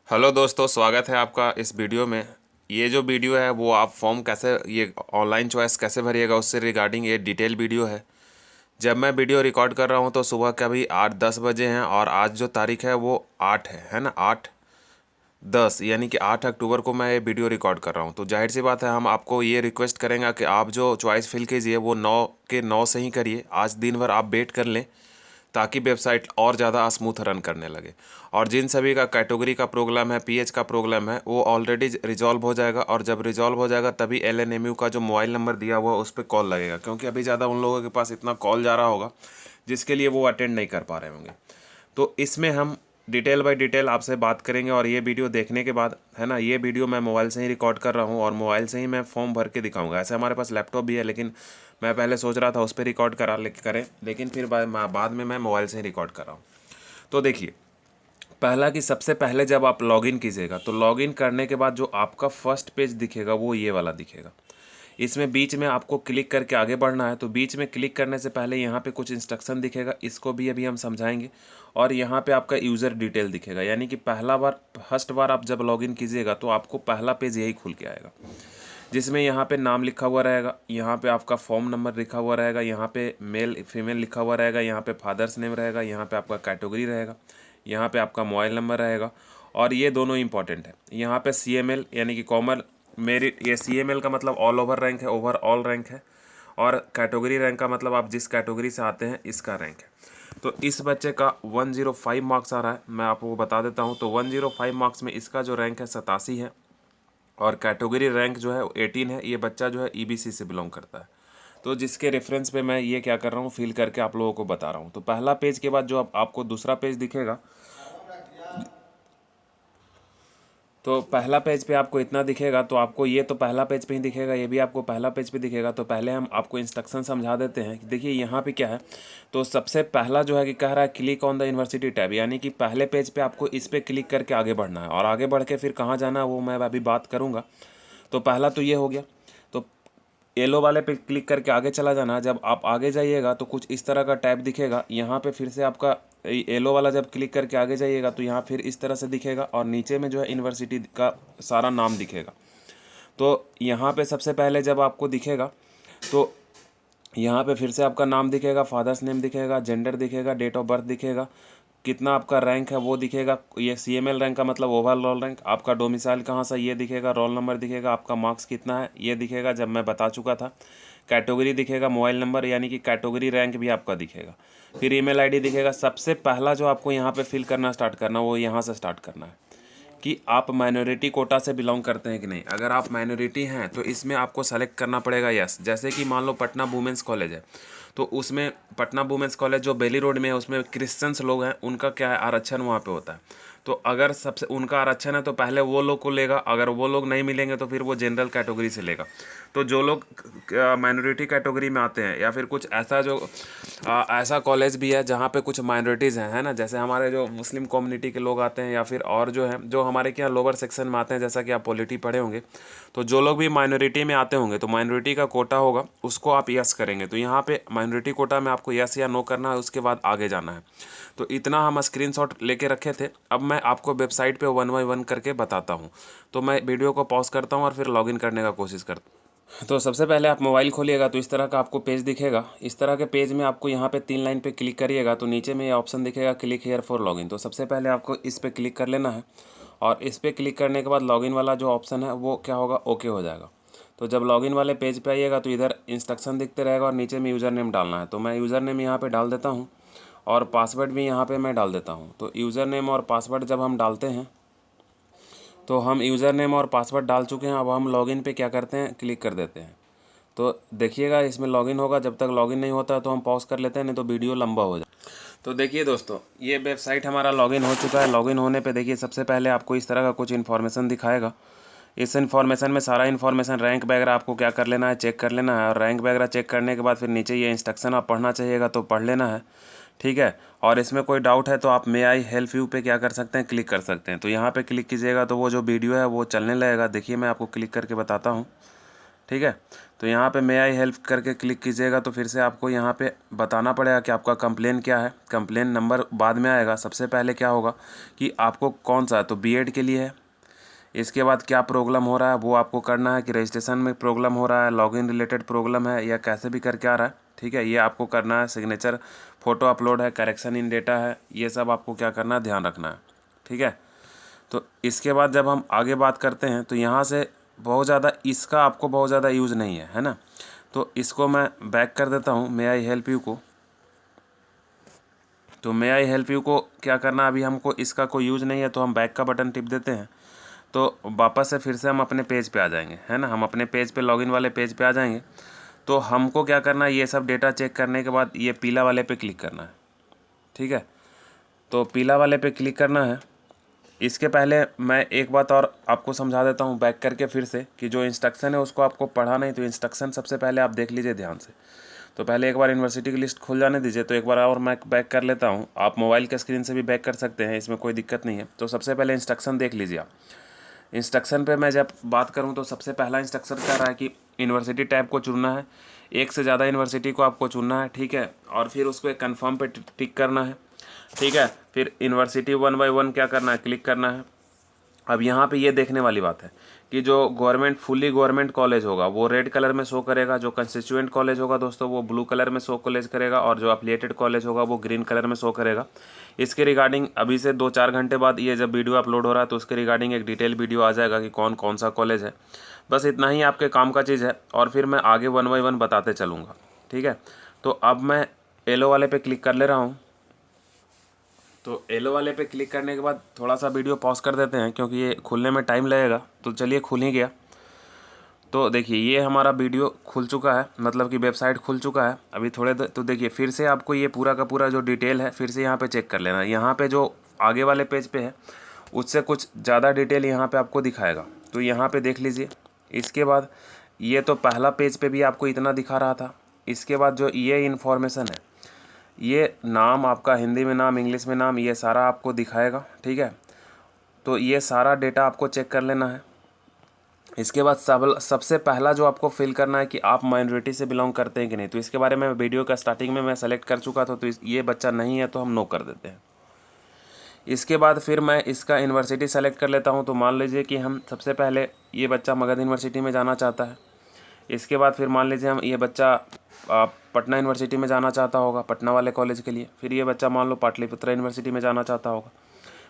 Hello दोस्तों, स्वागत है आपका इस वीडियो में। ये जो वीडियो है वो आप फॉर्म कैसे, ये ऑनलाइन चॉइस कैसे भरिएगा उससे रिगार्डिंग ये डिटेल वीडियो है। जब मैं वीडियो रिकॉर्ड कर रहा हूँ तो सुबह के अभी 8-10 बजे हैं और आज जो तारीख है वो 8 है ना, 8-10 यानी कि 8 अक्टूबर को मैं ये वीडियो रिकॉर्ड कर रहा हूँ। तो जाहिर सी बात है, हम आपको ये रिक्वेस्ट करेंगे कि आप जो चॉइस फिल कीजिए वो 9 के 9 से ही करिए। आज दिन भर आप वेट कर लें ताकि वेबसाइट और ज़्यादा स्मूथ रन करने लगे। और जिन सभी का कैटेगरी का प्रॉब्लम है, पीएच का प्रॉब्लम है, वो ऑलरेडी रिजॉल्व हो जाएगा। और जब रिजॉल्व हो जाएगा तभी एलएनएमयू का जो मोबाइल नंबर दिया हुआ उस पर कॉल लगेगा, क्योंकि अभी ज़्यादा उन लोगों के पास इतना कॉल जा रहा होगा जिसके लिए वो अटेंड नहीं कर पा रहे होंगे। तो इसमें हम डिटेल बाय डिटेल आपसे बात करेंगे। और ये वीडियो देखने के बाद है ना, ये वीडियो मैं मोबाइल से ही रिकॉर्ड कर रहा हूँ और मोबाइल से ही मैं फॉर्म भर के दिखाऊंगा। ऐसे हमारे पास लैपटॉप भी है, लेकिन मैं पहले सोच रहा था उस पर रिकॉर्ड करें, लेकिन फिर बाद में मैं मोबाइल से ही रिकॉर्ड कर रहा हूँ। तो देखिए, पहला कि सबसे पहले जब आप लॉगिन कीजिएगा तो लॉगिन करने के बाद जो आपका फर्स्ट पेज दिखेगा वो ये वाला दिखेगा। इसमें बीच में आपको क्लिक करके आगे बढ़ना है। तो बीच में क्लिक करने से पहले यहाँ पे कुछ इंस्ट्रक्शन दिखेगा, इसको भी अभी हम समझाएंगे। और यहाँ पे आपका यूज़र डिटेल दिखेगा, यानी कि फर्स्ट बार आप जब लॉगिन कीजिएगा तो आपको पहला पेज यही खुल के आएगा, जिसमें यहाँ पे नाम लिखा हुआ रहेगा, यहाँ पे आपका फॉर्म नंबर लिखा हुआ रहेगा, यहाँ पे मेल फीमेल लिखा हुआ रहेगा, यहाँ पे फादर्स नेम रहेगा, यहाँ पे आपका कैटेगरी रहेगा, यहाँ पे आपका मोबाइल नंबर रहेगा। और ये दोनों इंपॉर्टेंट है। यहाँ पे CML यानी कि कॉमन मेरिट, ये CML का मतलब ऑल ओवर रैंक है, ओवरऑल रैंक है। और कैटेगरी रैंक का मतलब आप जिस कैटेगरी से आते हैं इसका रैंक है। तो इस बच्चे का 105 मार्क्स आ रहा है, मैं आपको बता देता हूँ। तो 105 मार्क्स में इसका जो रैंक है 87 है और कैटेगरी रैंक जो है 18 है। ये बच्चा जो है EBC से बिलोंग करता है। तो जिसके रेफरेंस पे मैं ये क्या कर रहा हूँ, फिल करके आप लोगों को बता रहा हूँ। तो पहला पेज के बाद जो आपको दूसरा पेज दिखेगा, तो पहला पेज पे आपको इतना दिखेगा। तो आपको ये तो पहला पेज पे ही दिखेगा, ये भी आपको पहला पेज पे दिखेगा। तो पहले हम आपको इंस्ट्रक्शन समझा देते हैं कि देखिए यहाँ पे क्या है। तो सबसे पहला जो है कि कह रहा है click on the university tab, यानी कि पहले पेज पे आपको इस पर क्लिक करके आगे बढ़ना है। और आगे बढ़ के फिर कहाँ जाना है वो मैं अभी बात करूँगा। तो पहला तो ये हो गया। तो येलो वाले पे क्लिक करके आगे चला जाना। जब आप आगे जाइएगा तो कुछ इस तरह का टैब दिखेगा। यहाँ पे फिर से आपका येलो वाला जब क्लिक करके आगे जाइएगा तो यहाँ फिर इस तरह से दिखेगा और नीचे में जो है यूनिवर्सिटी का सारा नाम दिखेगा। तो यहाँ पे सबसे पहले जब आपको दिखेगा तो यहाँ पे फिर से आपका नाम दिखेगा, फादर्स नेम दिखेगा, जेंडर दिखेगा, डेट ऑफ बर्थ दिखेगा, कितना आपका रैंक है वो दिखेगा। ये CML रैंक का मतलब ओवरऑल रैंक, आपका डोमिसाइल कहाँ से ये दिखेगा, रोल नंबर दिखेगा, आपका मार्क्स कितना है ये दिखेगा, जब मैं बता चुका था। कैटेगरी दिखेगा, मोबाइल नंबर यानी कि कैटेगरी रैंक भी आपका दिखेगा, फिर ईमेल आईडी दिखेगा। सबसे पहला जो आपको यहाँ पे फिल करना स्टार्ट करना वो यहाँ से स्टार्ट करना है कि आप माइनॉरिटी कोटा से बिलोंग करते हैं कि नहीं। अगर आप माइनॉरिटी हैं तो इसमें आपको सेलेक्ट करना पड़ेगा यस। जैसे कि मान लो पटना वुमेंस कॉलेज है, तो उसमें पटना वुमेंस कॉलेज जो बेली रोड में है उसमें क्रिश्चियंस लोग हैं, उनका क्या है आरक्षण वहाँ पे होता है। तो अगर सबसे उनका आरक्षण है तो पहले वो लोग को लेगा, अगर वो लोग नहीं मिलेंगे तो फिर वो जनरल कैटेगरी से लेगा। तो जो लोग माइनॉरिटी कैटेगरी में आते हैं या फिर कुछ ऐसा जो ऐसा कॉलेज भी है जहाँ पे कुछ माइनॉरिटीज़ हैं, है ना, जैसे हमारे जो मुस्लिम कम्युनिटी के लोग आते हैं या फिर और जो है जो हमारे के यहाँ लोअर सेक्शन में आते हैं, जैसा कि आप पॉलिटी पढ़े होंगे। तो जो लोग भी माइनॉरिटी में आते होंगे तो माइनॉरिटी का कोटा होगा, उसको आप यस करेंगे। तो यहाँ पे माइनॉरिटी कोटा में आपको यस या नो करना है, उसके बाद आगे जाना है। तो इतना हम स्क्रीनशॉट लेके रखे थे। अब मैं आपको वेबसाइट पे 1 बाय 1 करके बताता हूँ। तो मैं वीडियो को पॉज करता हूँ और फिर लॉगिन करने का कोशिश करता हूँ। तो सबसे पहले आप मोबाइल खोलिएगा तो इस तरह का आपको पेज दिखेगा। इस तरह के पेज में आपको यहाँ पे 3 लाइन पे क्लिक करिएगा तो नीचे में ये ऑप्शन दिखेगा क्लिक हेयर फॉर लॉगिन। तो सबसे पहले आपको इस पर क्लिक कर लेना है और इस पर क्लिक करने के बाद लॉगिन वाला जो ऑप्शन है वो क्या होगा, ओके हो जाएगा। तो जब लॉगिन वाले पेज पे आइएगा तो इधर इंस्ट्रक्शन दिखते रहेगा और नीचे में यूज़र नेम डालना है। तो मैं यूज़र नेम यहाँ पर डाल देता हूँ और पासवर्ड भी यहाँ पर मैं डाल देता हूँ। तो यूज़र नेम और पासवर्ड जब हम डालते हैं तो हम यूज़र नेम और पासवर्ड डाल चुके हैं। अब हम लॉगिन पे क्या करते हैं, क्लिक कर देते हैं। तो देखिएगा इसमें लॉगिन होगा, जब तक लॉगिन नहीं होता तो हम पॉज कर लेते हैं, नहीं तो वीडियो लंबा हो जाए। तो देखिए दोस्तों, ये वेबसाइट हमारा लॉगिन हो चुका है। लॉगिन होने पे देखिए सबसे पहले आपको इस तरह का कुछ इन्फॉर्मेशन दिखाएगा। इस इन्फॉर्मेशन में सारा इन्फॉर्मेशन रैंक वगैरह आपको क्या कर लेना है, चेक कर लेना है। और रैंक वगैरह चेक करने के बाद फिर नीचे ये इंस्ट्रक्शन आप पढ़ना चाहिएगा तो पढ़ लेना है, ठीक है। और इसमें कोई डाउट है तो आप मे आई हेल्प यू पे क्या कर सकते हैं, क्लिक कर सकते हैं। तो यहाँ पे क्लिक कीजिएगा तो वो जो वीडियो है वो चलने लगेगा। देखिए मैं आपको क्लिक करके बताता हूँ, ठीक है। तो यहाँ पे मे आई हेल्प करके क्लिक कीजिएगा तो फिर से आपको यहाँ पे बताना पड़ेगा कि आपका कंप्लेन क्या है। कंप्लेन नंबर बाद में आएगा। सबसे पहले क्या होगा कि आपको कौन सा, तो बीएड के लिए है। इसके बाद क्या प्रॉब्लम हो रहा है वो आपको करना है कि रजिस्ट्रेशन में प्रॉब्लम हो रहा है, लॉगिन रिलेटेड प्रॉब्लम है, या कैसे भी करके आ रहा है। ठीक है, ये आपको करना है। सिग्नेचर फ़ोटो अपलोड है, करेक्शन इन डेटा है, ये सब आपको क्या करना है, ध्यान रखना है। ठीक है। तो इसके बाद जब हम आगे बात करते हैं तो यहाँ से बहुत ज़्यादा इसका आपको बहुत ज़्यादा यूज़ नहीं है ना। तो इसको मैं बैक कर देता हूँ मे आई हेल्प यू को। तो मे आई हेल्प यू को क्या करना, अभी हमको इसका कोई यूज़ नहीं है तो हम बैक का बटन टिप देते हैं। तो वापस से फिर से हम अपने पेज पे आ जाएंगे, है ना। हम अपने पेज पे लॉगिन वाले पेज पे आ जाएंगे। तो हमको क्या करना है, ये सब डेटा चेक करने के बाद ये पीला वाले पे क्लिक करना है। ठीक है। तो पीला वाले पे क्लिक करना है। इसके पहले मैं एक बात और आपको समझा देता हूँ बैक करके फिर से, कि जो इंस्ट्रक्शन है उसको आपको पढ़ा नहीं, तो इंस्ट्रक्शन सबसे पहले आप देख लीजिए ध्यान से। तो पहले एक बार यूनिवर्सिटी की लिस्ट खुल जाने दीजिए। तो एक बार और मैं बैक कर लेता हूँ। आप मोबाइल के स्क्रीन से भी बैक कर सकते हैं, इसमें कोई दिक्कत नहीं है। तो सबसे पहले इंस्ट्रक्शन देख लीजिए आप। इंस्ट्रक्शन पे मैं जब बात करूं तो सबसे पहला इंस्ट्रक्शन कह रहा है कि यूनिवर्सिटी टैब को चुनना है। एक से ज़्यादा यूनिवर्सिटी को आपको चुनना है। ठीक है। और फिर उसको कन्फर्म पे टिक करना है। ठीक है। फिर यूनिवर्सिटी 1 बाय 1 क्या करना है, क्लिक करना है। अब यहाँ पे ये देखने वाली बात है कि जो गवर्नमेंट फुली गवर्नमेंट कॉलेज होगा वो रेड कलर में शो करेगा, जो कंस्टिट्यूएंट कॉलेज होगा दोस्तों वो ब्लू कलर में शो कॉलेज करेगा, और जो अफिलिएटेड कॉलेज होगा वो ग्रीन कलर में शो करेगा। इसके रिगार्डिंग अभी से 2-4 घंटे बाद ये जब वीडियो अपलोड हो रहा है तो उसके रिगार्डिंग एक डिटेल वीडियो आ जाएगा कि कौन कौन सा कॉलेज है। बस इतना ही आपके काम का चीज़ है, और फिर मैं आगे 1 बाय 1 बताते चलूँगा। ठीक है। तो अब मैं येलो वाले पे क्लिक कर ले रहा हूँ। तो येलो वाले पे क्लिक करने के बाद थोड़ा सा वीडियो पॉज कर देते हैं क्योंकि ये खुलने में टाइम लगेगा। तो चलिए खुल ही गया। तो देखिए ये हमारा वीडियो खुल चुका है, मतलब कि वेबसाइट खुल चुका है। अभी थोड़े तो देखिए फिर से आपको ये पूरा का पूरा जो डिटेल है फिर से यहाँ पे चेक कर लेना है। यहाँ पे जो आगे वाले पेज पे है उससे कुछ ज़्यादा डिटेल यहाँ पे आपको दिखाएगा। तो यहाँ पे देख लीजिए। इसके बाद ये तो पहला पेज पे भी आपको इतना दिखा रहा था। इसके बाद जो ये इन्फॉर्मेशन है, ये नाम आपका हिंदी में नाम, इंग्लिश में नाम, ये सारा आपको दिखाएगा। ठीक है। तो ये सारा डेटा आपको चेक कर लेना है। इसके बाद सबसे पहला जो आपको फिल करना है कि आप माइनॉरिटी से बिलोंग करते हैं कि नहीं। तो इसके बारे में वीडियो का स्टार्टिंग में मैं सेलेक्ट कर चुका था, तो ये बच्चा नहीं है तो हम नो कर देते हैं। इसके बाद फिर मैं इसका यूनिवर्सिटी सेलेक्ट कर लेता हूं। तो मान लीजिए कि हम सबसे पहले ये बच्चा मगध यूनिवर्सिटी में जाना चाहता है। इसके बाद फिर मान लीजिए हम ये बच्चा पटना यूनिवर्सिटी में जाना चाहता होगा, पटना वाले कॉलेज के लिए। फिर ये बच्चा मान लो पाटलिपुत्र यूनिवर्सिटी में जाना चाहता होगा,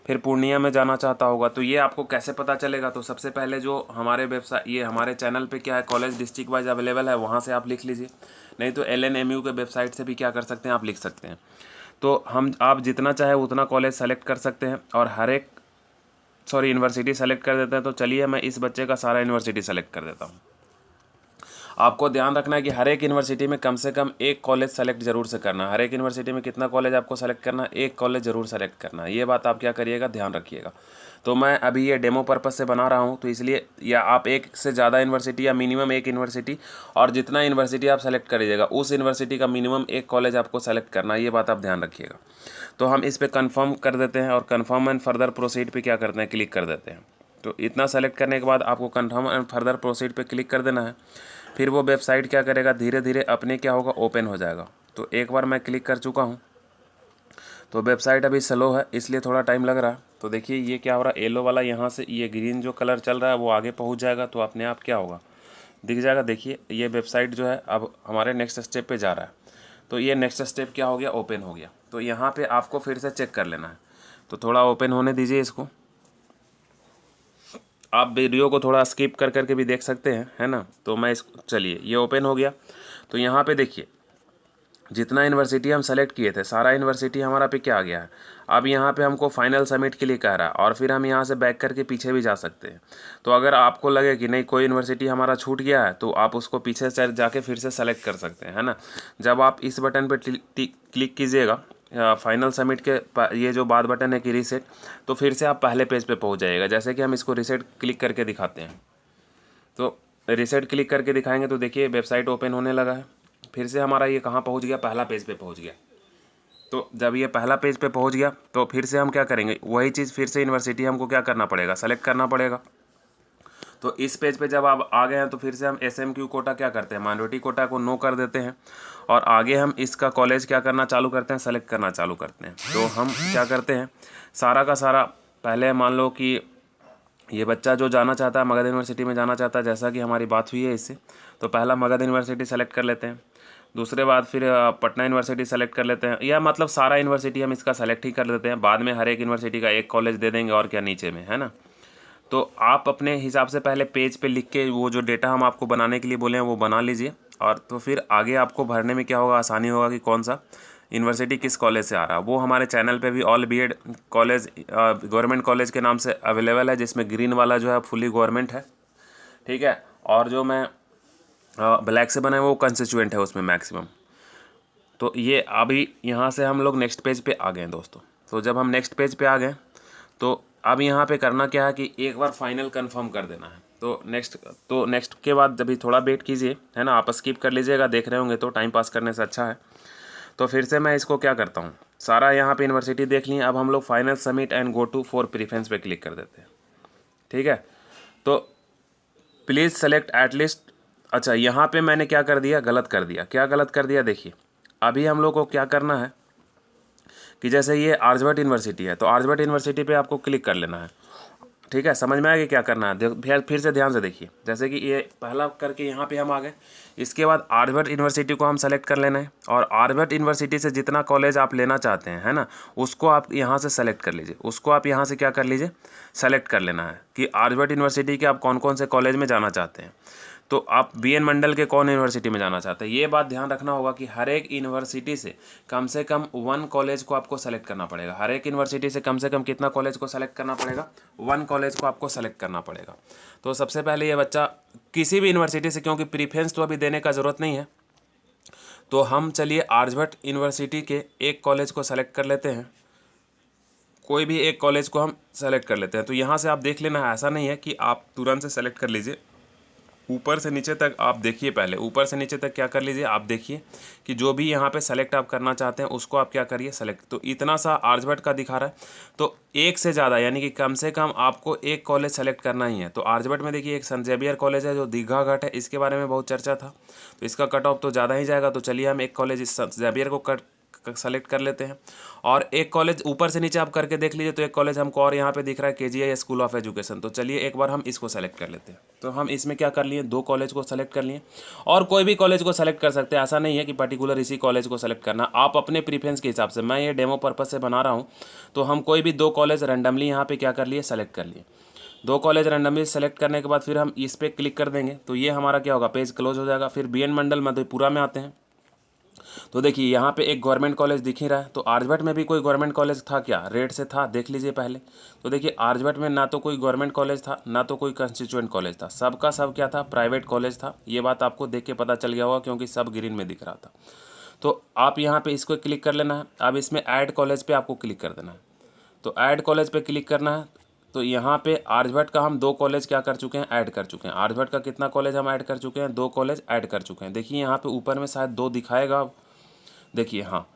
फिर पूर्णिया में जाना चाहता होगा। तो ये आपको कैसे पता चलेगा, तो सबसे पहले जो हमारे वेबसाइट, ये हमारे चैनल पे क्या है, कॉलेज डिस्ट्रिक्ट वाइज अवेलेबल है, वहाँ से आप लिख लीजिए। नहीं तो LNMU के वेबसाइट से भी क्या कर सकते हैं, आप लिख सकते हैं। तो आप जितना चाहे उतना कॉलेज सेलेक्ट कर सकते हैं और हर एक यूनिवर्सिटी सेलेक्ट कर देते हैं। तो चलिए मैं इस बच्चे का सारा यूनिवर्सिटी सेलेक्ट कर देता हूँ। आपको ध्यान रखना है कि हर एक यूनिवर्सिटी में कम से कम एक कॉलेज सेलेक्ट जरूर से करना है। हर एक यूनिवर्सिटी में कितना कॉलेज आपको सेलेक्ट करना है, एक कॉलेज जरूर सेलेक्ट करना है। ये बात आप क्या करिएगा, ध्यान रखिएगा। तो मैं अभी ये डेमो पर्पस से बना रहा हूँ, तो इसलिए या आप एक से ज़्यादा यूनिवर्सिटी या मिनिमम एक यूनिवर्सिटी, और जितना यूनिवर्सिटी आप सेलेक्ट करिएगा उस यूनिवर्सिटी का मिनिमम एक कॉलेज आपको सेलेक्ट करना है। ये बात आप ध्यान रखिएगा। तो हम इस पर कन्फर्म कर देते हैं और कन्फर्म एंड फर्दर प्रोसीड पे क्या करते हैं, क्लिक कर देते हैं। तो इतना सेलेक्ट करने के बाद आपको कन्फर्म एंड फर्दर प्रोसीड पे क्लिक कर देना है। फिर वो वेबसाइट क्या करेगा, धीरे धीरे अपने क्या होगा, ओपन हो जाएगा। तो एक बार मैं क्लिक कर चुका हूँ। तो वेबसाइट अभी स्लो है इसलिए थोड़ा टाइम लग रहा है। तो देखिए ये क्या हो रहा है, येलो वाला यहाँ से ये ग्रीन जो कलर चल रहा है वो आगे पहुँच जाएगा, तो अपने आप क्या होगा, दिख जाएगा। देखिए ये वेबसाइट जो है अब हमारे नेक्स्ट स्टेप पे जा रहा है। तो ये नेक्स्ट स्टेप क्या हो गया, ओपन हो गया। तो यहाँ पे आपको फिर से चेक कर लेना है। तो थोड़ा ओपन होने दीजिए इसको। आप वीडियो को थोड़ा स्किप कर करके भी देख सकते हैं, है ना। तो मैं चलिए ये ओपन हो गया। तो यहाँ पे देखिए जितना यूनिवर्सिटी हम सेलेक्ट किए थे सारा यूनिवर्सिटी हमारा पे क्या आ गया है। अब यहाँ पे हमको फाइनल सबमिट के लिए कह रहा है, और फिर हम यहाँ से बैक करके पीछे भी जा सकते हैं। तो अगर आपको लगे कि नहीं कोई यूनिवर्सिटी हमारा छूट गया है तो आप उसको पीछे से जाके फिर से सेलेक्ट कर सकते हैं, है ना। जब आप इस बटन पर क्लिक कीजिएगा फाइनल सबमिट के ये जो बाद बटन है कि रीसेट, तो फिर से आप पहले पेज पे पहुंच जाइएगा। जैसे कि हम इसको रीसेट क्लिक करके दिखाते हैं। तो रीसेट क्लिक करके दिखाएंगे तो देखिए वेबसाइट ओपन होने लगा है। फिर से हमारा ये कहाँ पहुंच गया, पहला पेज पे पहुंच गया। तो जब ये पहला पेज पे पहुंच गया तो फिर से हम क्या करेंगे, वही चीज़ फिर से यूनिवर्सिटी हमको क्या करना पड़ेगा, सेलेक्ट करना पड़ेगा। तो इस पेज पे जब आप आ गए हैं तो फिर से हम SMQ कोटा क्या करते हैं, माइनॉरिटी कोटा को नो कर देते हैं और आगे हम इसका कॉलेज क्या करना चालू करते हैं, सेलेक्ट करना चालू करते हैं। तो हम क्या करते हैं, सारा का सारा पहले मान लो कि ये बच्चा जो जाना चाहता है मगध यूनिवर्सिटी में जाना चाहता है, जैसा कि हमारी बात हुई है इससे, तो पहला मगध यूनिवर्सिटी सेलेक्ट कर लेते हैं, दूसरे बाद फिर पटना यूनिवर्सिटी सेलेक्ट कर लेते हैं, या मतलब सारा यूनिवर्सिटी हम इसका सेलेक्ट ही कर लेते हैं, बाद में हर एक यूनिवर्सिटी का एक कॉलेज दे देंगे और क्या नीचे में, है ना। तो आप अपने हिसाब से पहले पेज पे लिख के वो जो डेटा हम आपको बनाने के लिए बोले हैं वो बना लीजिए, और तो फिर आगे आपको भरने में क्या होगा, आसानी होगा कि कौन सा यूनिवर्सिटी किस कॉलेज से आ रहा है। वो हमारे चैनल पे भी all B.Ed college government college के नाम से अवेलेबल है, जिसमें ग्रीन वाला जो है फुली गवर्नमेंट है, ठीक है, और जो मैं ब्लैक से बना है वो कंस्टिट्यूएंट है उसमें मैक्सिमम। तो ये अभी यहाँ से हम लोग नेक्स्ट पेज पे आ गए हैं दोस्तों। तो जब हम नेक्स्ट पेज पे आ गए तो अब यहाँ पे करना क्या है कि एक बार फाइनल कंफर्म कर देना है। तो नेक्स्ट के बाद अभी थोड़ा वेट कीजिए, है ना, आप स्किप कर लीजिएगा, देख रहे होंगे तो टाइम पास करने से अच्छा है। तो फिर से मैं इसको क्या करता हूँ, सारा यहाँ पे यूनिवर्सिटी देख ली, अब हम लोग final submit and go to for preference पे क्लिक कर देते हैं, ठीक है। तो प्लीज़ सेलेक्ट एटलीस्ट, अच्छा यहाँ पे मैंने क्या कर दिया, गलत कर दिया। क्या गलत कर दिया, देखिए अभी हम लोग को क्या करना है कि जैसे ये आर्यभट्ट यूनिवर्सिटी है तो आर्यभट्ट यूनिवर्सिटी पे आपको क्लिक कर लेना है, ठीक है। समझ में आया कि क्या करना है, फिर से ध्यान से देखिए। जैसे कि ये पहला करके यहाँ पे हम आ गए, इसके बाद आर्यभट्ट यूनिवर्सिटी को हम सेलेक्ट कर लेना है, और आर्यभट्ट यूनिवर्सिटी से जितना कॉलेज आप लेना चाहते हैं, है ना, उसको आप यहाँ से सेलेक्ट कर लीजिए, उसको आप यहाँ से क्या कर लीजिए, सेलेक्ट कर लेना है कि आर्यभट्ट यूनिवर्सिटी के आप कौन कौन से कॉलेज में जाना चाहते हैं। तो आप BN मंडल के कौन यूनिवर्सिटी में जाना चाहते हैं, ये बात ध्यान रखना होगा कि हर एक यूनिवर्सिटी से कम 1 कॉलेज को आपको सेलेक्ट करना पड़ेगा। हर एक यूनिवर्सिटी से कम कितना कॉलेज को सेलेक्ट करना पड़ेगा, 1 कॉलेज को आपको सेलेक्ट करना पड़ेगा। तो सबसे पहले ये बच्चा किसी भी यूनिवर्सिटी से, क्योंकि प्रीफरेंस तो अभी देने का ज़रूरत नहीं है, तो हम चलिए आर्यभट्ट यूनिवर्सिटी के एक कॉलेज को सेलेक्ट कर लेते हैं, कोई भी एक कॉलेज को हम सेलेक्ट कर लेते हैं। तो यहाँ से आप देख लेना है, ऐसा नहीं है कि आप तुरंत से सेलेक्ट कर लीजिए, ऊपर से नीचे तक आप देखिए, पहले ऊपर से नीचे तक क्या कर लीजिए, आप देखिए कि जो भी यहाँ पे सेलेक्ट आप करना चाहते हैं उसको आप क्या करिए, सेलेक्ट। तो इतना सा आर्यभट्ट का दिखा रहा है, तो एक से ज़्यादा यानी कि कम से कम आपको एक कॉलेज सेलेक्ट करना ही है। तो आर्यभट्ट में देखिए एक सेंट जेवियर कॉलेज है जो दीघा घाट है, इसके बारे में बहुत चर्चा था, तो इसका कट ऑफ तो ज़्यादा ही जाएगा। तो चलिए हम एक कॉलेज इस सेंट जेवियर को सेलेक्ट कर लेते हैं, और एक कॉलेज ऊपर से नीचे आप करके देख लीजिए, तो एक कॉलेज हमको और यहाँ पे दिख रहा है KGI स्कूल ऑफ एजुकेशन। तो चलिए एक बार हम इसको सेलेक्ट कर लेते हैं। तो हम इसमें क्या कर लिए, 2 कॉलेज को सेलेक्ट कर लिए, और कोई भी कॉलेज को सेलेक्ट कर सकते हैं, ऐसा नहीं है कि पर्टिकुलर इसी कॉलेज को सेलेक्ट करना, आप अपने प्रीफरेंस के हिसाब से। मैं ये डेमो पर्पज़ से बना रहा हूँ, तो हम कोई भी 2 कॉलेज रैंडमली यहाँ पर क्या कर लिए, सेलेक्ट कर लिए। 2 कॉलेज रैंडमली सेलेक्ट करने के बाद फिर हम इस पर क्लिक कर देंगे, तो ये हमारा क्या होगा, पेज क्लोज हो जाएगा। फिर BN मंडल मधेपुरा में आते हैं, तो देखिए यहाँ पे एक गवर्नमेंट कॉलेज दिख ही रहा है। तो आर्यभट्ट में भी कोई गवर्नमेंट कॉलेज था क्या, रेड से था, देख लीजिए पहले। तो देखिए आर्यभट्ट में ना तो कोई गवर्नमेंट कॉलेज था, ना तो कोई कंस्टिट्यूएंट कॉलेज था, सबका सब क्या था, प्राइवेट कॉलेज था। ये बात आपको देख के पता चल गया होगा क्योंकि सब ग्रीन में दिख रहा था। तो आप यहाँ पे इसको क्लिक कर लेना है। अब इसमें ऐड कॉलेज पे आपको क्लिक कर देना है। तो ऐड कॉलेज पे क्लिक करना है। तो यहाँ पे आर्यभट्ट का हम 2 कॉलेज क्या कर चुके हैं, ऐड कर चुके हैं। आर्यभट्ट का कितना कॉलेज हम ऐड कर चुके हैं, 2 कॉलेज ऐड कर चुके हैं। देखिए यहाँ पे ऊपर में शायद 2 दिखाएगा, देखिए हाँ,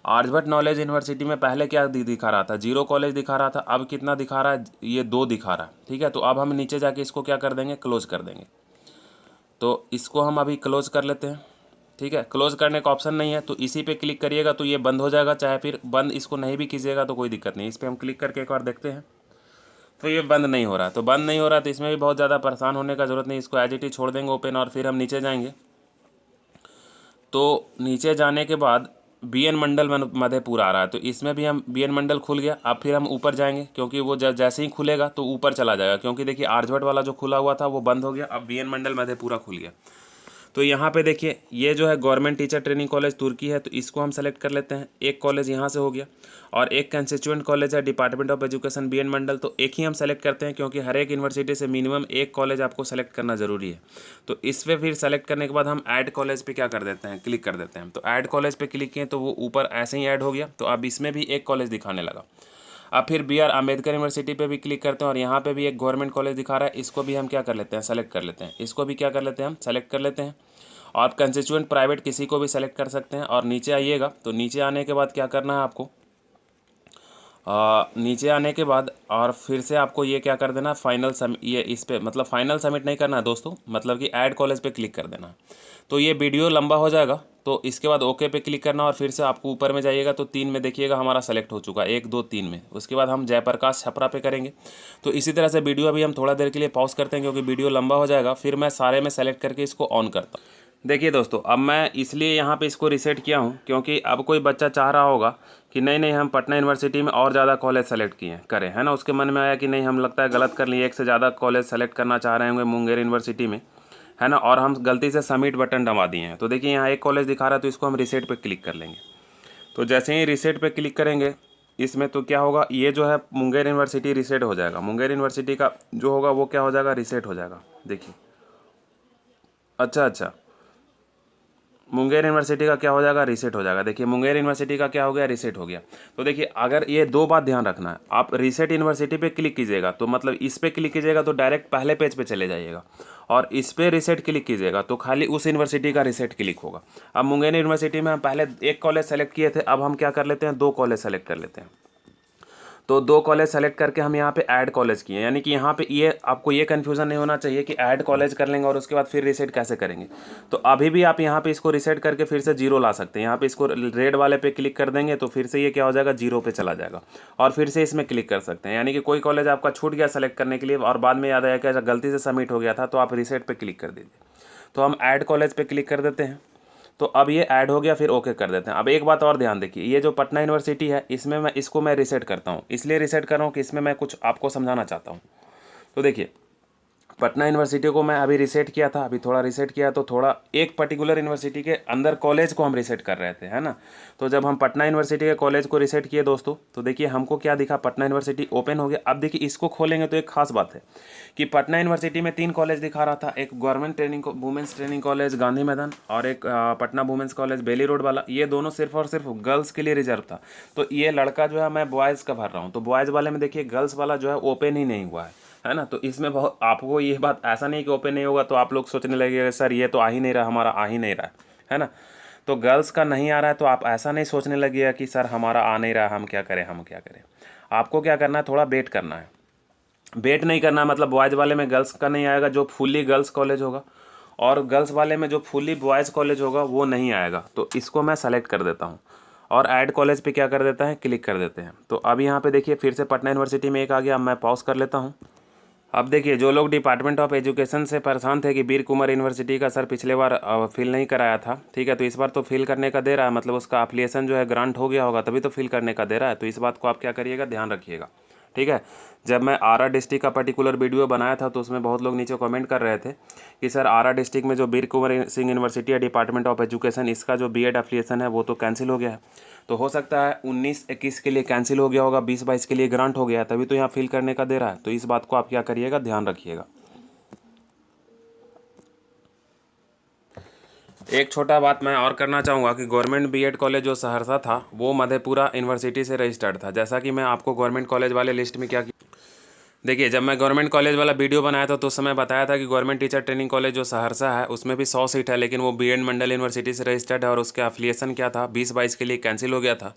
आर्यभट्ट नॉलेज यूनिवर्सिटी में पहले क्या दिखा रहा था, 0 कॉलेज दिखा रहा था, अब कितना दिखा रहा है, ये 2 दिखा रहा है, ठीक है। तो अब हम नीचे जाके इसको क्या कर देंगे, क्लोज कर देंगे। तो इसको हम अभी क्लोज कर लेते हैं, ठीक है। क्लोज करने का ऑप्शन नहीं है, तो इसी पे क्लिक करिएगा तो ये बंद हो जाएगा, चाहे फिर बंद इसको नहीं भी कीजिएगा तो कोई दिक्कत नहीं। इस पर हम क्लिक करके एक बार देखते हैं, तो ये बंद नहीं हो रहा। तो बंद नहीं हो रहा तो इसमें भी बहुत ज़्यादा परेशान होने का ज़रूरत नहीं, इसको एज इट इज छोड़ देंगे ओपन, और फिर हम नीचे जाएंगे। तो नीचे जाने के बाद BN मंडल मधेपुरा आ रहा है, तो इसमें भी हम BN मंडल खुल गया। अब फिर हम ऊपर जाएंगे, क्योंकि वो जैसे ही खुलेगा तो ऊपर चला जाएगा, क्योंकि देखिए आर्यभट्ट वाला जो खुला हुआ था वो बंद हो गया, अब BN मंडल मधेपुरा खुल गया। तो यहाँ पे देखिए ये जो है गवर्नमेंट टीचर ट्रेनिंग कॉलेज तुर्की है, तो इसको हम सेलेक्ट कर लेते हैं। एक कॉलेज यहाँ से हो गया, और एक कंस्टिट्यूएंट कॉलेज है डिपार्टमेंट ऑफ एजुकेशन BN मंडल, तो एक ही हम सेलेक्ट करते हैं, क्योंकि हर एक यूनिवर्सिटी से मिनिमम एक कॉलेज आपको सेलेक्ट करना ज़रूरी है। तो इस पर फिर सेलेक्ट करने के बाद हम ऐड कॉलेज पे क्या कर देते हैं, क्लिक कर देते हैं। तो ऐड कॉलेज पे क्लिक किए तो वो ऊपर ऐसे ही ऐड हो गया, तो अब इसमें भी एक कॉलेज दिखाने लगा। अब फिर BR अम्बेडकर यूनिवर्सिटी पे भी क्लिक करते हैं, और यहाँ पे भी एक गवर्नमेंट कॉलेज दिखा रहा है, इसको भी हम क्या कर लेते हैं, सेलेक्ट कर लेते हैं। इसको भी क्या कर लेते हैं, हम सेलेक्ट कर लेते हैं। और कंस्टिट्यूएंट प्राइवेट किसी को भी सेलेक्ट कर सकते हैं। और नीचे आइएगा, तो नीचे आने के बाद क्या करना है आपको, नीचे आने के बाद और फिर से आपको ये क्या कर देना, फाइनल ये इस पे मतलब फाइनल सबमिट नहीं करना है दोस्तों, मतलब कि ऐड कॉलेज पे क्लिक कर देना। तो ये वीडियो लंबा हो जाएगा, तो इसके बाद ओके पे क्लिक करना और फिर से आपको ऊपर में जाइएगा तो 3 में देखिएगा हमारा सेलेक्ट हो चुका है, 1 2 3 में। उसके बाद हम जयप्रकाश छपरा पे करेंगे। तो इसी तरह से वीडियो अभी हम थोड़ा देर के लिए पॉज करते हैं क्योंकि वीडियो लंबा हो जाएगा, फिर मैं सारे में सेलेक्ट करके इसको ऑन करता हूँ। देखिए दोस्तों, अब मैं इसलिए यहाँ पे इसको रीसेट किया हूँ क्योंकि अब कोई बच्चा चाह रहा होगा कि नहीं नहीं हम पटना यूनिवर्सिटी में और ज़्यादा कॉलेज सेलेक्ट किए करें, है ना। उसके मन में आया कि नहीं हम लगता है गलत कर लिए, एक से ज़्यादा कॉलेज सेलेक्ट करना चाह रहे होंगे मुंगेर यूनिवर्सिटी में, है ना, और हम गलती से सबमिट बटन दबा दिए हैं। तो देखिए यहाँ एक कॉलेज दिखा रहा है तो इसको हम रीसेट पे क्लिक कर लेंगे। तो जैसे ही रीसेट पे क्लिक करेंगे इसमें तो क्या होगा, ये जो है मुंगेर यूनिवर्सिटी रीसेट हो जाएगा, मुंगेर यूनिवर्सिटी का जो होगा वो क्या हो जाएगा, रीसेट हो जाएगा। देखिए अच्छा, मुंगेर यूनिवर्सिटी का क्या हो जाएगा, रीसेट हो जाएगा। देखिए मुंगेर यूनिवर्सिटी का क्या हो गया, रीसेट हो गया। तो देखिए अगर ये 2 बात ध्यान रखना है, आप रीसेट यूनिवर्सिटी पे क्लिक कीजिएगा तो मतलब इस पे क्लिक कीजिएगा तो डायरेक्ट पहले पेज पे चले जाइएगा, और इस पे रीसेट क्लिक कीजिएगा तो खाली उस यूनिवर्सिटी का रीसेट क्लिक होगा। अब मुंगेर यूनिवर्सिटी में हम पहले 1 कॉलेज सेलेक्ट किए थे, अब हम क्या कर लेते हैं, 2 कॉलेज सेलेक्ट कर लेते हैं। तो 2 कॉलेज सेलेक्ट करके हम यहाँ पे ऐड कॉलेज किए, यानी कि यहाँ पे ये आपको ये कन्फ्यूज़न नहीं होना चाहिए कि ऐड कॉलेज कर लेंगे और उसके बाद फिर रीसेट कैसे करेंगे। तो अभी भी आप यहाँ पे इसको रीसेट करके फिर से 0 ला सकते हैं। यहाँ पे इसको रेड वाले पे क्लिक कर देंगे तो फिर से ये क्या हो जाएगा, 0 पे चला जाएगा, और फिर से इसमें क्लिक कर सकते हैं। यानी कि कोई कॉलेज आपका छूट गया सेलेक्ट करने के लिए और बाद में याद आया कि गलती से सबमिट हो गया था, तो आप रीसेट पर क्लिक कर दीजिए। तो हम ऐड कॉलेज पर क्लिक कर देते हैं। तो अब ये ऐड हो गया, फिर ओके कर देते हैं। अब एक बात और ध्यान देखिए, ये जो पटना यूनिवर्सिटी है इसमें मैं इसको मैं रीसेट करता हूँ, इसलिए रीसेट कर रहा हूँ कि इसमें मैं कुछ आपको समझाना चाहता हूँ। तो देखिए पटना यूनिवर्सिटी को मैं अभी रीसेट किया था, अभी थोड़ा रीसेट किया तो थोड़ा एक पर्टिकुलर यूनिवर्सिटी के अंदर कॉलेज को हम रीसेट कर रहे थे, है ना। तो जब हम पटना यूनिवर्सिटी के कॉलेज को रीसेट किए दोस्तों, तो देखिए हमको क्या दिखा, पटना यूनिवर्सिटी ओपन हो गया। अब देखिए इसको खोलेंगे तो एक खास बात है कि पटना यूनिवर्सिटी में 3 कॉलेज दिखा रहा था, एक government training women's training college Gandhi मैदान और एक पटना वुमेंस कॉलेज बेली रोड वाला। ये दोनों सिर्फ और सिर्फ गर्ल्स के लिए रिजर्व था। तो ये लड़का जो है मैं बॉयज़ का भर रहा हूँ, तो बॉयज़ वाले में देखिए गर्ल्स वाला जो है ओपन ही नहीं हुआ है ना। तो इसमें बहुत आपको ये बात ऐसा नहीं कि ओपन नहीं होगा तो आप लोग सोचने लगे सर ये तो आ ही नहीं रहा, हमारा आ ही नहीं रहा है ना। तो गर्ल्स का नहीं आ रहा है तो आप ऐसा नहीं सोचने लगिएगा कि सर हमारा आ नहीं रहा, हम क्या करें, हम क्या करें। आपको क्या करना है, थोड़ा वेट करना है। वेट नहीं करना है मतलब बॉयज़ वाले में गर्ल्स का नहीं आएगा जो फुल्ली गर्ल्स कॉलेज होगा, और गर्ल्स वाले में जो फुल्ली बॉयज़ कॉलेज होगा वो नहीं आएगा। तो इसको मैं सेलेक्ट कर देता हूँ और ऐड कॉलेज पे क्या कर देता है, क्लिक कर देते हैं। तो अब यहाँ पे देखिए फिर से पटना यूनिवर्सिटी में एक आ गया। अब मैं पॉज कर लेता हूँ। अब देखिए जो लोग डिपार्टमेंट ऑफ एजुकेशन से परेशान थे कि वीर कुमार यूनिवर्सिटी का सर पिछले बार फिल नहीं कराया था, ठीक है, तो इस बार तो फिल करने का दे रहा है, मतलब उसका एप्लीकेशन जो है ग्रांट हो गया होगा तभी तो फिल करने का दे रहा है। तो इस बात को आप क्या करिएगा, ध्यान रखिएगा, ठीक है। जब मैं आरा डिस्ट्रिक्ट का पर्टिकुलर वीडियो बनाया था तो उसमें बहुत लोग नीचे कमेंट कर रहे थे कि सर आरा डिस्ट्रिक्ट में जो वीर कुंवर सिंह यूनिवर्सिटी है डिपार्टमेंट ऑफ एजुकेशन, इसका जो बीएड एप्लीकेशन है वो तो कैंसिल हो गया है। तो हो सकता है 19-21 के लिए कैंसिल हो गया होगा, 20-22 के लिए ग्रांट हो गया है, तभी तो यहाँ फिल करने का दे रहा है। तो इस बात को आप क्या करिएगा, ध्यान रखिएगा। एक छोटा बात मैं और करना चाहूँगा कि गवर्नमेंट बीएड कॉलेज जो सहरसा था वो मधेपुरा यूनिवर्सिटी से रजिस्टर्ड था। जैसा कि मैं आपको गवर्नमेंट कॉलेज वाले लिस्ट में क्या देखिए, जब मैं गवर्नमेंट कॉलेज वाला वीडियो बनाया था तो उस समय बताया था कि गवर्नमेंट टीचर ट्रेनिंग कॉलेज जो सहरसा है उसमें भी 100 सीट है, लेकिन वो बीएड मंडल यूनिवर्सिटी से रजिस्टर्ड है और उसका एफिलिएशन क्या था 20-22 के लिए कैंसिल हो गया था।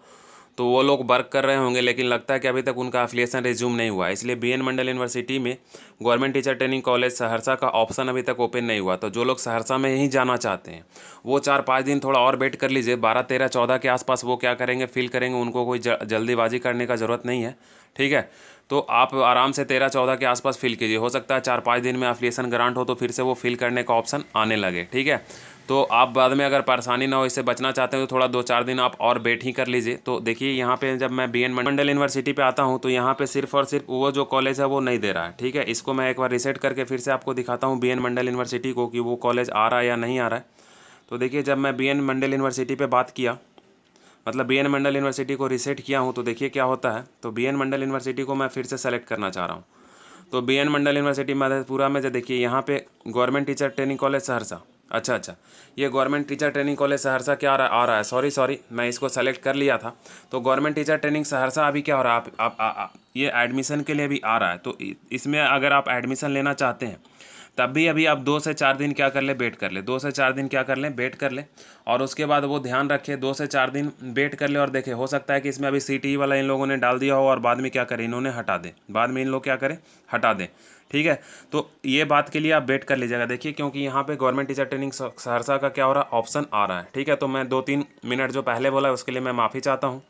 तो वो लोग वर्क कर रहे होंगे, लेकिन लगता है कि अभी तक उनका एफिलिएशन रिज्यूम नहीं हुआ, इसलिए बीएड मंडल यूनिवर्सिटी में government teacher training college Saharsa का ऑप्शन अभी तक ओपन नहीं हुआ। तो जो लोग सहरसा में ही जाना चाहते हैं वो 4-5 दिन थोड़ा और वेट कर लीजिए। 12-13-14 के आसपास वो क्या करेंगे, फिल करेंगे। उनको कोई जल्दीबाजी करने का ज़रूरत नहीं है, ठीक है। तो आप आराम से 13-14 के आसपास फिल कीजिए। हो सकता है 4-5 दिन में एफिलिएशन ग्रांट हो तो फिर से वो फिल करने का ऑप्शन आने लगे, ठीक है। तो आप बाद में अगर परेशानी ना हो, इससे बचना चाहते हो तो थोड़ा 2-4 दिन आप और वेट ही कर लीजिए। तो देखिए यहाँ पे जब मैं बीएड मंडल यूनिवर्सिटी पे आता हूँ तो यहाँ पे सिर्फ और सिर्फ वो जो कॉलेज है वो नहीं दे रहा है, ठीक है। इसको मैं एक बार रीसेट करके फिर से आपको दिखाता हूँ बीएड मंडल यूनिवर्सिटी को कि वो कॉलेज आ रहा है या नहीं आ रहा है। तो देखिए जब मैं बीएड मंडल यूनिवर्सिटी पर बात किया, मतलब बीएड मंडल यूनिवर्सिटी को रीसेट किया हूँ, तो देखिए क्या होता है। तो बीएड मंडल यूनिवर्सिटी को मैं फिर से सेलेक्ट करना चाह रहा हूँ। तो बीएड मंडल यूनिवर्सिटी मधेपुरा में जो देखिए यहाँ पे government teacher training college Saharsa, अच्छा, ये government teacher training college Saharsa क्या आ रहा है, सॉरी मैं इसको सेलेक्ट कर लिया था। तो गवर्नमेंट टीचर ट्रेनिंग सहरसा अभी क्या हो रहा है, आप ये एडमिशन के लिए भी आ रहा है। तो इसमें अगर आप एडमिशन लेना चाहते हैं तब भी अभी आप 2 से 4 दिन क्या कर ले, वेट कर ले, 2 से 4 दिन क्या कर लें, वेट कर ले। और उसके बाद वो ध्यान रखे 2 से 4 दिन वेट कर ले और देखे, हो सकता है कि इसमें अभी CTE वाला इन लोगों ने डाल दिया हो और बाद में क्या करें, इन्होंने हटा दें, बाद में इन लोग क्या करें, हटा दें। ठीक है, तो ये बात के लिए आप वेट कर लीजिएगा। देखिए क्योंकि यहाँ पे गवर्नमेंट टीचर ट्रेनिंग सहरसा का क्या हो रहा है, ऑप्शन आ रहा है। ठीक है, तो मैं 2-3 मिनट जो पहले बोला उसके लिए मैं माफ़ी चाहता हूँ।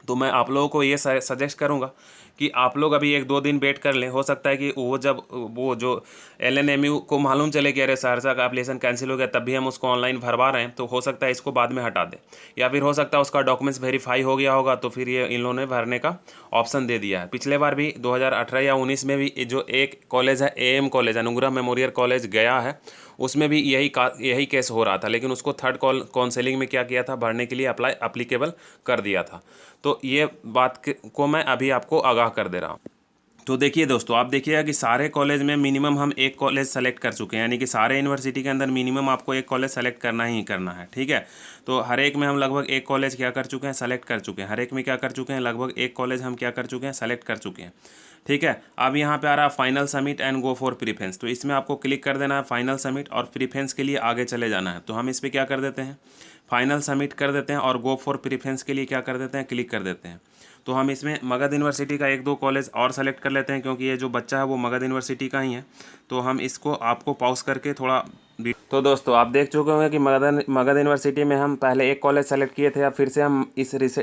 तो मैं आप लोगों को ये सजेस्ट करूँगा कि आप लोग अभी 1-2 दिन वेट कर लें। हो सकता है कि वो जब वो जो LNMU को मालूम चले कि अरे सहरसा का एप्लीकेशन कैंसिल हो गया, तब भी हम उसको ऑनलाइन भरवा रहे हैं, तो हो सकता है इसको बाद में हटा दें। या फिर हो सकता है उसका डॉक्यूमेंट्स वेरीफाई हो गया होगा, तो फिर ये इन लोगों ने भरने का ऑप्शन दे दिया है। पिछले बार भी 2018 या 19 में भी जो एक कॉलेज है AM कॉलेज, अनुग्रह मेमोरियल कॉलेज गया है, उसमें भी यही केस हो रहा था, लेकिन उसको थर्ड काउंसलिंग में क्या किया था, भरने के लिए अप्लीकेबल कर दिया था। तो ये बात को मैं अभी आपको आगाह कर दे रहा हूँ। तो देखिए दोस्तों, आप देखिएगा कि सारे कॉलेज में मिनिमम हम एक कॉलेज सेलेक्ट कर चुके हैं, यानी कि सारे यूनिवर्सिटी के अंदर मिनिमम आपको एक कॉलेज सेलेक्ट करना ही करना है। ठीक है, तो हर एक में हम लगभग एक कॉलेज क्या कर चुके हैं, सेलेक्ट कर चुके हैं। हर एक में क्या कर चुके हैं, लगभग एक कॉलेज हम क्या कर चुके हैं, सेलेक्ट कर चुके हैं। ठीक है, अब यहाँ पे आ रहा है final submit and go for preference. तो इसमें आपको क्लिक कर देना है फाइनल सबमिट और प्रीफरेंस के लिए आगे चले जाना है। तो हम इस पर क्या कर देते हैं, फाइनल सबमिट कर देते हैं और गो फॉर प्रीफरेंस के लिए क्या कर देते हैं, क्लिक कर देते हैं। तो हम इसमें मगध यूनिवर्सिटी का 1-2 कॉलेज और सेलेक्ट कर लेते हैं, क्योंकि ये जो बच्चा है वो मगध यूनिवर्सिटी का ही है। तो हम इसको आपको पॉज करके थोड़ा तो दोस्तों आप देख चुके होंगे कि मगध यूनिवर्सिटी में हम पहले एक कॉलेज सेलेक्ट किए थे। अब फिर से हम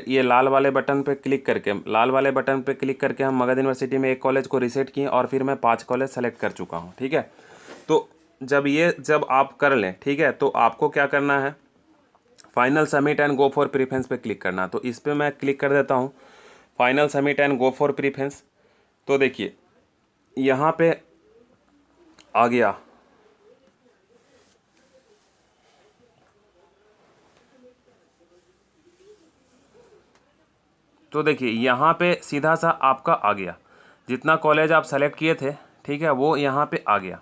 ये लाल वाले बटन पे क्लिक करके हम मगध यूनिवर्सिटी में एक कॉलेज को रीसेट किए और फिर मैं 5 कॉलेज सेलेक्ट कर चुका हूँ। ठीक है, तो जब आप कर लें, ठीक है, तो आपको क्या करना है, final submit and go for preference पे क्लिक करना। तो इस पर मैं क्लिक कर देता हूँ, final submit and go for preference. तो देखिए यहाँ पे आ गया, तो देखिए यहाँ पे सीधा सा आपका आ गया, जितना कॉलेज आप सेलेक्ट किए थे, ठीक है, वो यहाँ पे आ गया।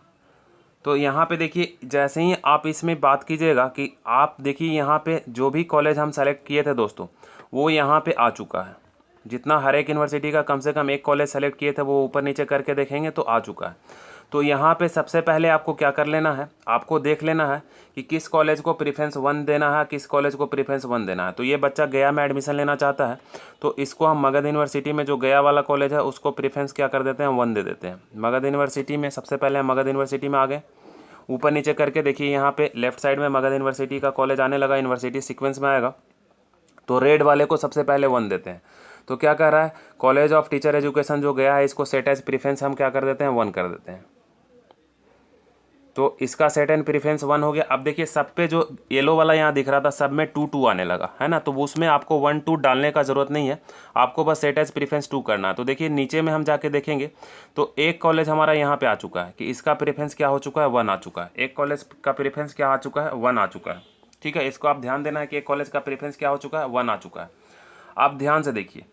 तो यहाँ पे देखिए जैसे ही आप इसमें बात कीजिएगा कि आप देखिए यहाँ पे जो भी कॉलेज हम सेलेक्ट किए थे दोस्तों, वो यहाँ पे आ चुका है। जितना हर एक यूनिवर्सिटी का कम से कम एक कॉलेज सेलेक्ट किए थे, वो ऊपर नीचे करके देखेंगे तो आ चुका है। तो यहाँ पे सबसे पहले आपको क्या कर लेना है, आपको देख लेना है कि किस कॉलेज को प्रीफरेंस 1 देना है, किस कॉलेज को प्रीफरेंस 1 देना है। तो ये बच्चा गया में एडमिशन लेना चाहता है, तो इसको हम मगध यूनिवर्सिटी में जो गया वाला कॉलेज है उसको प्रीफरेंस क्या कर देते हैं, 1 दे देते हैं। मगध यूनिवर्सिटी में सबसे पहले हम मगध यूनिवर्सिटी में आ गए, ऊपर नीचे करके देखिए यहाँ पे लेफ्ट साइड में मगध यूनिवर्सिटी का कॉलेज आने लगा, यूनिवर्सिटी सीक्वेंस में आएगा। तो रेड वाले को सबसे पहले 1 देते हैं। तो क्या कर रहा है, कॉलेज ऑफ टीचर एजुकेशन जो गया है, इसको सेट एज प्रीफरेंस हम क्या कर देते हैं, 1 कर देते हैं। तो इसका सेट एंड प्रीफरेंस 1 हो गया। अब देखिए सब पे जो येलो वाला यहाँ दिख रहा था, सब में 2-2 आने लगा है ना, तो उसमें आपको 1-2 डालने का ज़रूरत नहीं है, आपको बस सेट एज प्रीफरेंस 2 करना है। तो देखिए नीचे में हम जाके देखेंगे तो एक कॉलेज हमारा यहाँ पे आ चुका है कि इसका प्रीफरेंस क्या हो चुका है, 1 आ चुका है। एक कॉलेज का प्रीफरेंस क्या आ चुका है, 1 आ चुका है। ठीक है, इसको आप ध्यान देना है कि एक कॉलेज का प्रीफरेंस क्या हो चुका है, 1 आ चुका है। आप ध्यान से देखिए,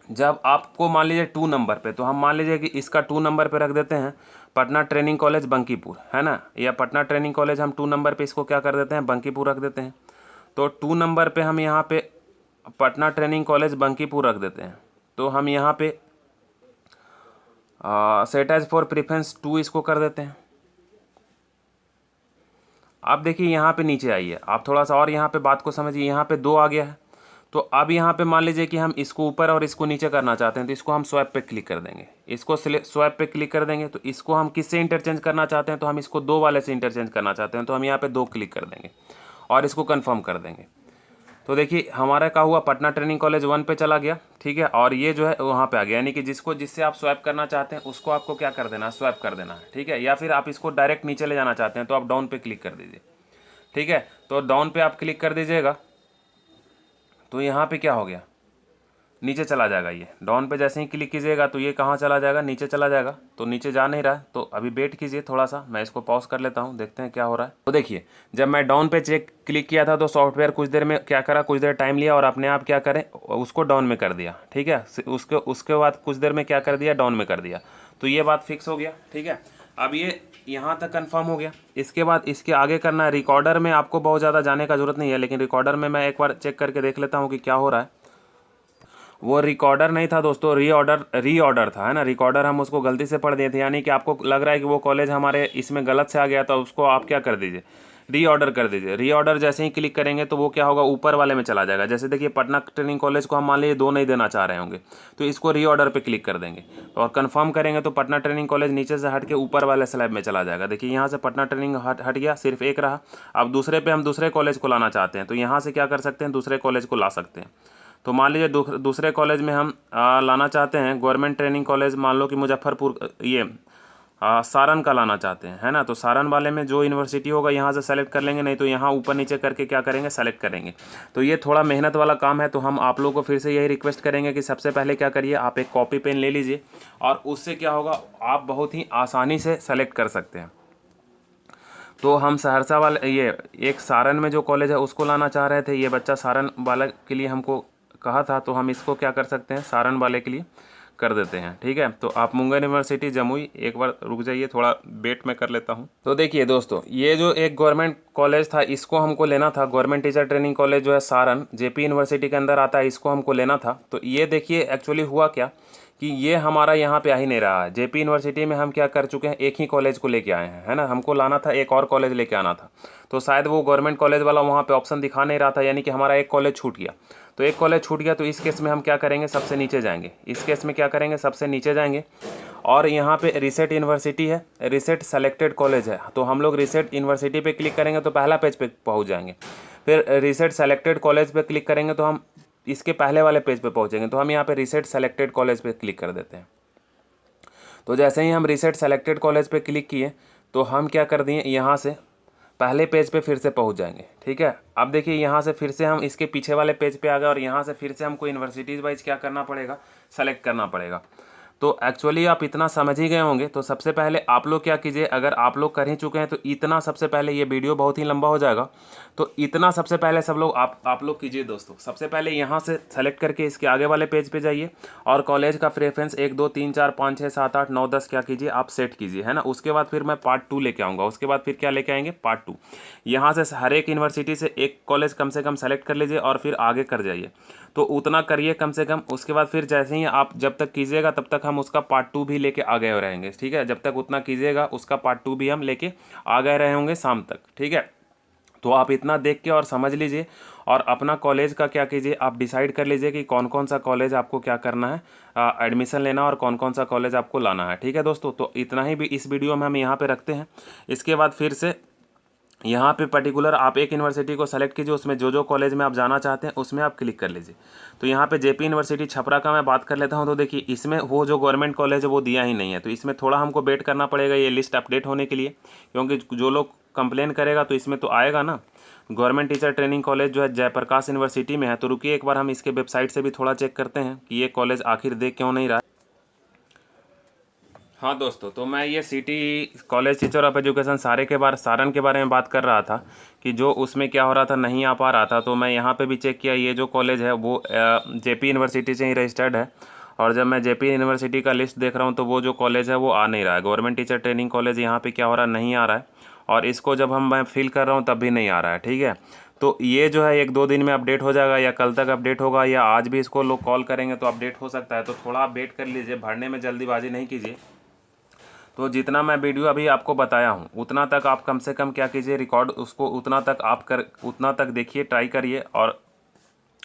जब आपको मान लीजिए 2 नंबर पे, तो हम मान लीजिए कि इसका 2 नंबर पे रख देते हैं पटना ट्रेनिंग कॉलेज बंकीपुर, है ना, या पटना ट्रेनिंग कॉलेज हम 2 नंबर पे इसको क्या कर देते हैं, बंकीपुर रख देते हैं। तो 2 नंबर पे हम यहाँ पे पटना ट्रेनिंग कॉलेज बंकीपुर रख देते हैं। तो हम यहाँ पे सेट एज फॉर प्रीफरेंस 2 इसको कर देते हैं। अब देखिए यहाँ पे नीचे आइए, आप थोड़ा सा और यहाँ पे बात को समझिए, यहाँ पे 2 आ गया है। तो अब यहाँ पे मान लीजिए कि हम इसको ऊपर और इसको नीचे करना चाहते हैं, तो इसको हम स्वैप पे क्लिक कर देंगे, इसको स्वैप पे क्लिक कर देंगे। तो इसको हम किससे इंटरचेंज करना चाहते हैं, तो हम इसको 2 वाले से इंटरचेंज करना चाहते हैं, तो हम यहाँ पे 2 क्लिक कर देंगे और इसको कन्फर्म कर देंगे। तो देखिए हमारा क्या हुआ, पटना ट्रेनिंग कॉलेज 1 पे चला गया, ठीक है, और ये जो है वहाँ पे आ गया, यानी कि जिससे आप स्वैप करना चाहते हैं उसको आपको क्या कर देना है, स्वैप कर देना है। ठीक है, या फिर आप इसको डायरेक्ट नीचे ले जाना चाहते हैं तो आप डाउन पे क्लिक कर दीजिए। ठीक है, तो डाउन पे आप क्लिक कर दीजिएगा, तो यहाँ पे क्या हो गया, नीचे चला जाएगा। ये डाउन पे जैसे ही क्लिक कीजिएगा तो ये कहाँ चला जाएगा, नीचे चला जाएगा। तो नीचे जा नहीं रहा है, तो अभी वेट कीजिए थोड़ा सा, मैं इसको पॉज कर लेता हूँ, देखते हैं क्या हो रहा है। तो देखिए जब मैं डाउन पे क्लिक किया था तो सॉफ्टवेयर कुछ देर में क्या करा, कुछ देर टाइम लिया और अपने आप क्या करें, उसको डाउन में कर दिया। ठीक है, उसके बाद कुछ देर में क्या कर दिया, डाउन में कर दिया। तो ये बात फिक्स हो गया। ठीक है, अब ये यहाँ तक कंफर्म हो गया। इसके बाद इसके आगे करना है, रिकॉर्डर में आपको बहुत ज़्यादा जाने का जरूरत नहीं है, लेकिन रिकॉर्डर में मैं एक बार चेक करके देख लेता हूँ कि क्या हो रहा है। वो रिकॉर्डर नहीं था दोस्तों, रीऑर्डर था, है ना। रिकॉर्डर हम उसको गलती से पढ़ दिए थे, यानी कि आपको लग रहा है कि वो कॉलेज हमारे इसमें गलत से आ गया था, उसको आप क्या कर दीजिए, रीऑर्डर कर दीजिए। रीऑर्डर जैसे ही क्लिक करेंगे तो वो क्या होगा, ऊपर वाले में चला जाएगा। जैसे देखिए पटना ट्रेनिंग कॉलेज को हम मान लीजिए 2 नहीं देना चाह रहे होंगे, तो इसको रीऑर्डर पे क्लिक कर देंगे और कंफर्म करेंगे तो पटना ट्रेनिंग कॉलेज नीचे से हट के ऊपर वाले स्लैब में चला जाएगा। देखिए यहाँ से पटना ट्रेनिंग हट गया, सिर्फ एक रहा। अब दूसरे पे हम दूसरे कॉलेज को लाना चाहते हैं, तो यहाँ से क्या कर सकते हैं, दूसरे कॉलेज को ला सकते हैं। तो मान लीजिए दूसरे कॉलेज में हम लाना चाहते हैं गवर्नमेंट ट्रेनिंग कॉलेज, मान लो कि मुजफ्फरपुर, ये सारण का लाना चाहते हैं, है ना। तो सारण वाले में जो यूनिवर्सिटी होगा यहाँ से सेलेक्ट कर लेंगे, नहीं तो यहाँ ऊपर नीचे करके क्या करेंगे, सेलेक्ट करेंगे। तो ये थोड़ा मेहनत वाला काम है, तो हम आप लोगों को फिर से यही रिक्वेस्ट करेंगे कि सबसे पहले क्या करिए, आप एक कॉपी पेन ले लीजिए और उससे क्या होगा, आप बहुत ही आसानी से सेलेक्ट कर सकते हैं। तो हम सहरसा वाले, ये एक सारण में जो कॉलेज है उसको लाना चाह रहे थे, ये बच्चा सारण वाले के लिए हमको कहा था, तो हम इसको क्या कर सकते हैं, सारण वाले के लिए कर देते हैं। ठीक है, तो आप मुंगेर यूनिवर्सिटी जमुई, एक बार रुक जाइए, थोड़ा वेट में कर लेता हूँ। तो देखिए दोस्तों, ये जो एक गवर्नमेंट कॉलेज था इसको हमको लेना था, गवर्नमेंट टीचर ट्रेनिंग कॉलेज जो है सारण, जेपी यूनिवर्सिटी के अंदर आता है, इसको हमको लेना था। तो ये देखिए एक्चुअली हुआ क्या कि ये हमारा यहाँ पे आ ही नहीं रहा है। जेपी यूनिवर्सिटी में हम क्या कर चुके हैं, एक ही कॉलेज को लेके आए हैं, है ना। हमको लाना था, एक और कॉलेज लेके आना था, तो शायद वो गवर्नमेंट कॉलेज वाला वहाँ पे ऑप्शन दिखा नहीं रहा था, यानी कि हमारा एक कॉलेज छूट गया। तो एक कॉलेज छूट गया, तो इस केस में हम क्या करेंगे, सबसे नीचे जाएंगे। इस केस में क्या करेंगे, सबसे नीचे जाएंगे और यहाँ पे रिसेट यूनिवर्सिटी है, रिसेट सेलेक्टेड कॉलेज है, तो हम लोग रिसेट यूनिवर्सिटी पे क्लिक करेंगे तो पहला पेज पे पहुँच जाएंगे। फिर रिसेट सेलेक्टेड कॉलेज पे क्लिक करेंगे तो हम इसके पहले वाले पेज पे पहुँचेंगे। तो हम यहाँ पे रिसेट सेलेक्टेड कॉलेज पे क्लिक कर देते हैं। तो जैसे ही हम रिसेट सेलेक्टेड कॉलेज पे क्लिक किए तो हम क्या कर दिए, यहाँ से पहले पेज पे फिर से पहुंच जाएंगे। ठीक है, अब देखिए यहाँ से फिर से हम इसके पीछे वाले पेज पे आ गए और यहाँ से फिर से हमको यूनिवर्सिटीज़ वाइज क्या करना पड़ेगा, सेलेक्ट करना पड़ेगा। तो एक्चुअली आप इतना समझ ही गए होंगे। तो सबसे पहले आप लोग क्या कीजिए, अगर आप लोग कर ही चुके हैं तो इतना सबसे पहले, ये वीडियो बहुत ही लंबा हो जाएगा, तो इतना सबसे पहले सब लोग आप लोग कीजिए दोस्तों। सबसे पहले यहाँ से सेलेक्ट करके इसके आगे वाले पेज पे जाइए और कॉलेज का प्रेफरेंस 1 2 3 4 5 6 7 8 9 10 क्या कीजिए, आप सेट कीजिए, है ना। उसके बाद फिर मैं पार्ट 2 लेके आऊँगा। उसके बाद फिर क्या लेके आएंगे, पार्ट 2। यहाँ से हर एक यूनिवर्सिटी से एक कॉलेज कम से कम सेलेक्ट कर लीजिए और फिर आगे कर जाइए। तो उतना करिए कम से कम। उसके बाद फिर जैसे ही आप जब तक कीजिएगा तब तक हम उसका पार्ट 2 भी लेके आ गए रहेंगे। ठीक है, जब तक उतना कीजिएगा उसका पार्ट 2 भी हम लेके आ गए रहे होंगे शाम तक। ठीक है, तो आप इतना देख के और समझ लीजिए और अपना कॉलेज का क्या कीजिए, आप डिसाइड कर लीजिए कि कौन कौन सा कॉलेज आपको क्या करना है, एडमिशन लेना और कौन कौन सा कॉलेज आपको लाना है। ठीक है दोस्तों, तो इतना ही भी इस वीडियो में हम यहाँ पे रखते हैं। इसके बाद फिर से यहाँ पे पर्टिकुलर आप एक यूनिवर्सिटी को सेलेक्ट कीजिए, उसमें जो कॉलेज में आप जाना चाहते हैं उसमें आप क्लिक कर लीजिए। तो यहाँ पे जेपी यूनिवर्सिटी छपरा का मैं बात कर लेता हूँ। तो देखिए इसमें वो जो गवर्नमेंट कॉलेज है वो दिया ही नहीं है, तो इसमें थोड़ा हमको वेट करना पड़ेगा ये लिस्ट अपडेट होने के लिए, क्योंकि जो लोग कंप्लेन करेगा तो इसमें तो आएगा ना। गवर्नमेंट टीचर ट्रेनिंग कॉलेज जो है जयप्रकाश यूनिवर्सिटी में है। तो रुकिए एक बार हम इसके वेबसाइट से भी थोड़ा चेक करते हैं कि ये कॉलेज आखिर दे क्यों नहीं रहा। हाँ दोस्तों, तो मैं ये city college teacher of education Saran के बारे में बात कर रहा था कि जो उसमें क्या हो रहा था, नहीं आ पा रहा था। तो मैं यहाँ पे भी चेक किया, ये जो कॉलेज है वो जेपी यूनिवर्सिटी से ही रजिस्टर्ड है। और जब मैं जेपी यूनिवर्सिटी का लिस्ट देख रहा हूँ तो वो जो कॉलेज है वो आ नहीं रहा है। गवर्नमेंट टीचर ट्रेनिंग कॉलेज यहाँ पे क्या हो रहा है, नहीं आ रहा है। और इसको जब मैं फिल कर रहा हूँ तब भी नहीं आ रहा है। ठीक है, तो ये जो है 1 2 दिन में अपडेट हो जाएगा, या कल तक अपडेट होगा, या आज भी इसको लोग कॉल करेंगे तो अपडेट हो सकता है। तो थोड़ा आप वेट कर लीजिए, भरने में जल्दीबाजी नहीं कीजिए। तो जितना मैं वीडियो अभी आपको बताया हूँ उतना तक आप कम से कम क्या कीजिए, रिकॉर्ड उसको उतना तक देखिए, ट्राई करिए। और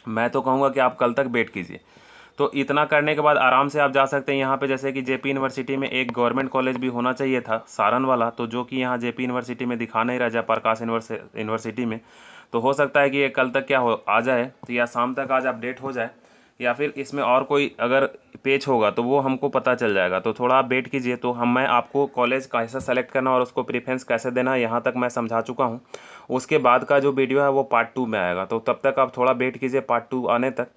मैं तो कहूँगा कि आप कल तक वेट कीजिए। तो इतना करने के बाद आराम से आप जा सकते हैं यहाँ पे। जैसे कि जेपी यूनिवर्सिटी में एक गवर्नमेंट कॉलेज भी होना चाहिए था सारण वाला, तो जो कि यहाँ जेपी यूनिवर्सिटी में दिखा नहीं रहा, जयप्रकाश यूनिवर्सिटी में। तो हो सकता है कि ये कल तक क्या हो आ जाए, तो या शाम तक आज अपडेट हो जाए, या फिर इसमें और कोई अगर पेज होगा तो वो हमको पता चल जाएगा। तो थोड़ा आप वेट कीजिए। तो मैं आपको कॉलेज कैसे सेलेक्ट करना और उसको प्रेफरेंस कैसे देना यहाँ तक मैं समझा चुका हूँ। उसके बाद का जो वीडियो है वो पार्ट 2 में आएगा। तो तब तक आप थोड़ा वेट कीजिए पार्ट 2 आने तक।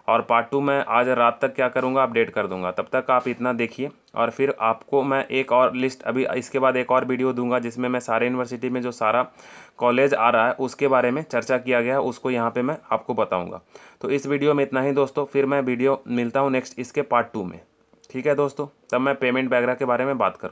और पार्ट 2 मैं आज रात तक क्या करूँगा, अपडेट कर दूँगा। तब तक आप इतना देखिए और फिर आपको मैं एक और लिस्ट, अभी इसके बाद एक और वीडियो दूंगा जिसमें मैं सारे यूनिवर्सिटी में जो सारा कॉलेज आ रहा है उसके बारे में चर्चा किया गया है, उसको यहाँ पे मैं आपको बताऊँगा। तो इस वीडियो में इतना ही दोस्तों, फिर मैं वीडियो मिलता हूँ नेक्स्ट इसके पार्ट 2 में। ठीक है दोस्तों, तब मैं पेमेंट वगैरह के बारे में बात करूँगा।